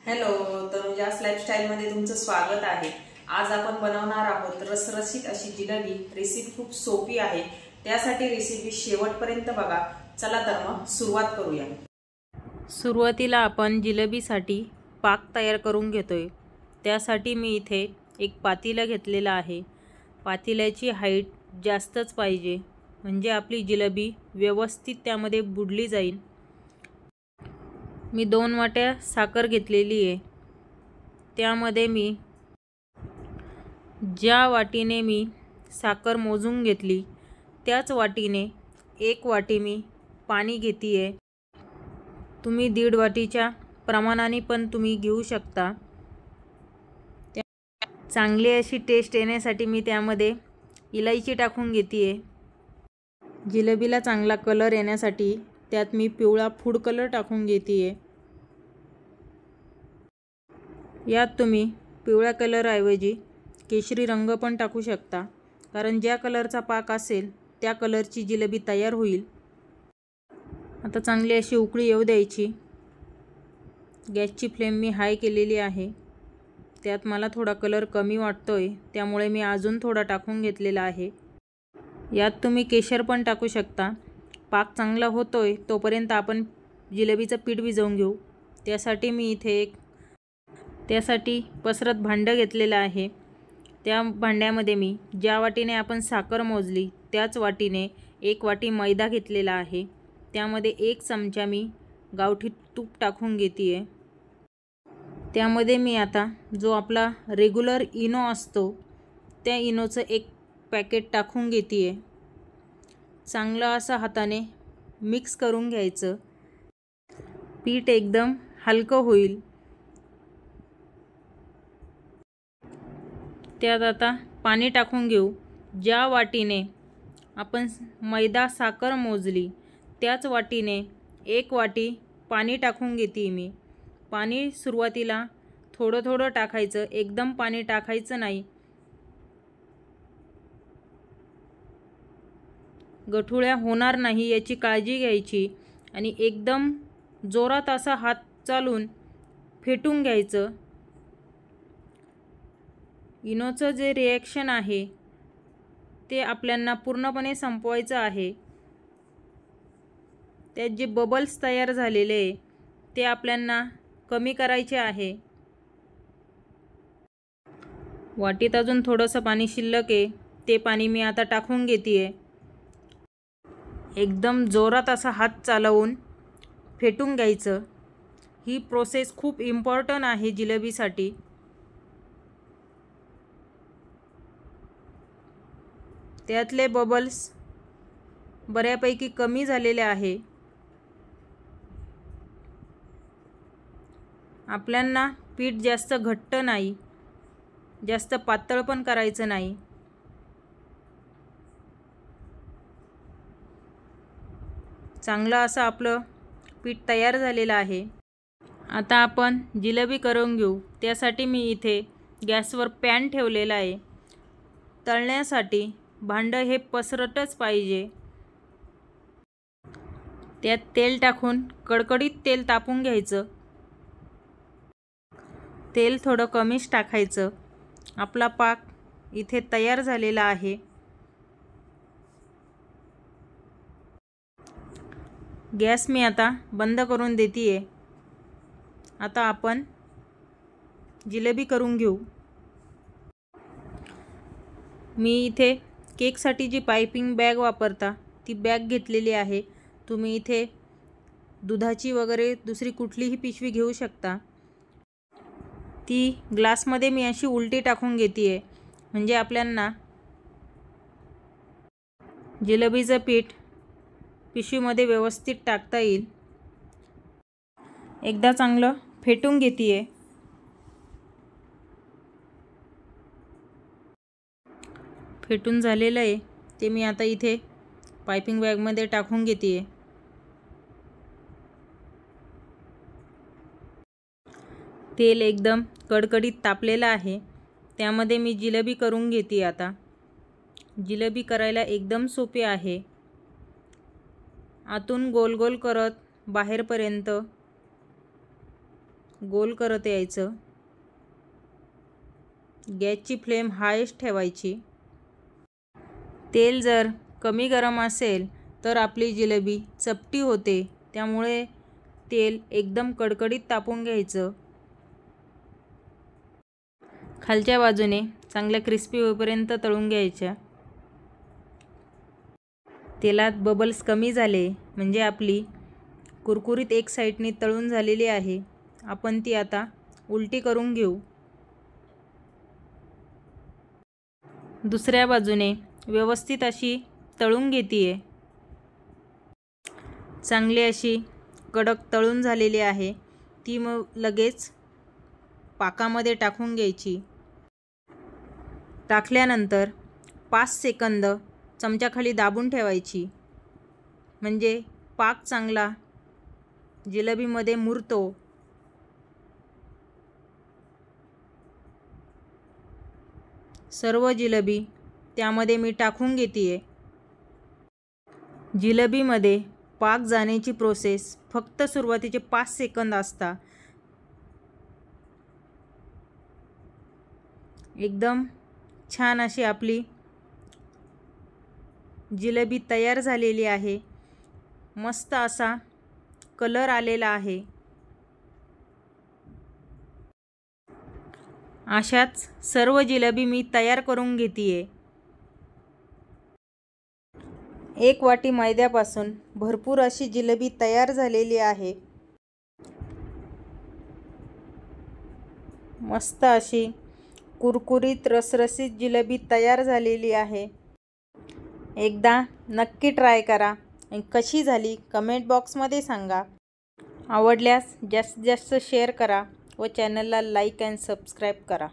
Hello, तनुजास लाईफस्टाईलमध्ये तुमचं स्वागत आहे। आज आपण बनवणार आहोत रसरशीत अशी जिलेबी। रेसिपी खूप सोपी आहे, त्यासाठी रेसिपी शेवटपर्यंत बघा। चला तर मग सुरुवात करूया। सुरुवातीला आपण जिलेबीसाठी पाक तयार करून घेतोय। त्यासाठी मी इथे एक पातेलं घेतलेलं आहे। पातेल्याची हाईट जास्तच पाहिजे, म्हणजे आपली जिलेबी व्यवस्थित त्यामध्ये बुडली जाईल। मी 2 वाट्या साखर घेतलेली आहे। त्यामध्ये मी ज्या वाटीने मी साखर मोजून घेतली त्याच वाटीने 1 वाटी मी पाणी घेते। तुम्ही 1.5 वाटीच्या प्रमाणाने पण तुम्ही घेऊ शकता। चांगली अशी टेस्ट येण्यासाठी मी त्यामध्ये इलायची टाकून घेते। जिलेबीला चांगला कलर येण्यासाठी त्यात मी पिवळा फूड कलर टाकून घेते। यात तुम्ही पिवळ्या कलर ऐवजी केशरी रंग पण टाकू शकता, कारण ज्या कलरचा पाक असेल त्या कलरची जिलेबी तयार होईल। आता चांगली अशी उकळी येऊ द्यायची। गॅसची फ्लेम मी हाय केलेली आहे। त्यात मला थोडा कलर कमी वाटतोय, त्यामुळे मी अजून थोडा टाकून घेतलेला आहे। यात तुम्ही केशर पण टाकू शकता। पाक चांगला होतोय तोपर्यंत आपण जिलेबीचं पीठ भिजवून घेऊ। त्यासाठी मी इथे त्यासाठी पसरत भांडं घेतलेलं आहे। त्या भांड्यामध्ये मी ज्या वाटीने आपण साखर मोजली त्याच वाटीने 1 वाटी मैदा घेतलेला आहे। त्यामध्ये 1 चमचा मी गावठी तूप टाकून घेते। त्यामध्ये मी आता जो आपला रेग्युलर इनो असतो त्या इनोचं 1 पॅकेट टाकून घेते। चांगलं असं हाताने मिक्स करून घ्यायचं। पीठ एकदम हलकं होईल। त्यात आता पाणी टाकून घेऊ। ज्या वाटीने आपण मैदा साखर मोजली त्याच वाटीने 1 वाटी पाणी टाकून घेते मी। पाणी सुरुवातीला थोडं थोडं टाकायचं, एकदम पाणी टाकायचं नाही। गठुळ्या होणार नाही याची काळजी घ्यायची आणि एकदम जोरात असा हात चालून फेटून घ्यायचं। इनोचं जे रिॲक्शन आहे ते आपल्याला पूर्णपणे संपवायचं आहे। त्यात जे बबल्स तयार झालेले आहे ते आपल्याला कमी करायचे आहे। वाटीत अजून थोडंसं पाणी शिल्लक आहे, ते पाणी मी आता टाकून घेते। एकदम जोरात असा हात चालवून फेटून घ्यायचं। ही प्रोसेस खूप इम्पॉर्टंट आहे जिलेबीसाठी। त्यातले बबल्स बऱ्यापैकी कमी झालेले आहे। आपल्याला पीठ जास्त घट्ट नाही, जास्त पातळ पण करायचं नाही। चांगलं असं आपलं पीठ तयार झालेलं आहे। आता आपण जिलेबी करून घेऊ। त्यासाठी मी इथे गॅसवर पॅन ठेवलेला आहे। तळण्यासाठी भांडं हे पसरटच पाहिजे। त्यात तेल टाकून कडकडीत तेल तापून घ्यायचं। तेल थोडं कमीच टाकायचं। आपला पाक इथे तयार झालेला आहे। गॅस मी आता बंद करून देते। आता आपण जिलेबी करून घेऊ। मी इथे केकसाठी जी पाइपिंग बॅग वापरता ती बॅग घेतलेली आहे। तुम्ही इथे दुधाची वगैरे दुसरी कुठलीही पिशवी घेऊ शकता। ती ग्लासमध्ये मी अशी उलटी टाकून घेते, म्हणजे आपल्याला जिलेबीचं पीठ पिशवीमध्ये व्यवस्थित टाकता येईल। एकदा चांगलं फेटून घेते। फेटून झालेलं आहे ते मी आता इथे पाइपिंग बॅगमध्ये टाकून घेते। तेल एकदम कडकडीत तापलेलं आहे। त्यामध्ये मी जिलेबी करून घेते। आता जिलेबी करायला एकदम सोपी आहे। आतून गोल गोल करत बाहेरपर्यंत गोल करत यायचं. गॅसची फ्लेम हायस्ट ठेवायची. तेल जर कमी गरम असेल तर आपली जिलेबी चपटी होते, त्यामुळे तेल एकदम कडकडीत तापवून घ्यायचं. खालच्या बाजूने चांगल्या क्रिस्पी होईपर्यंत तळून घ्यायच्या. तेलात बबल्स कमी झाले म्हणजे आपली कुरकुरीत एक साईडने तळून झालेली आहे. आपण ती आता उलटी करून घेऊ. दुसऱ्या बाजूने व्यवस्थित अशी तळून घेतीये. चांगली अशी कडक तळून झालेली आहे. ती मग लगेच पाकामध्ये टाकून घ्यायची. टाकल्यानंतर 5 सेकंद चमच्याखाली दाबून ठेवायची, म्हणजे पाक चांगला जिलेबीमध्ये मुरतो. सर्व जिलेबी त्यामध्ये मी टाकून घेतीये. जिलेबीमध्ये पाक जाण्याची प्रोसेस फक्त सुरुवातीचे 5 सेकंद असता. एकदम छान अशी आपली जिलेबी तयार झालेली आहे. मस्त असा कलर आलेला आहे. अशाच सर्व जिलेबी मी तयार करून घेतीये. 1 वाटी मैद्यापासून भरपूर अशी जिलेबी तयार झालेली आहे. मस्त अशी कुरकुरीत रसरशीत जिलेबी तयार झालेली आहे. एकदा नक्की ट्राय करा आणि कशी झाली कमेंट बॉक्समध्ये सांगा. आवडल्यास जास्तीत जास्त शेअर करा व चॅनलला लाईक अँड सबस्क्राईब करा.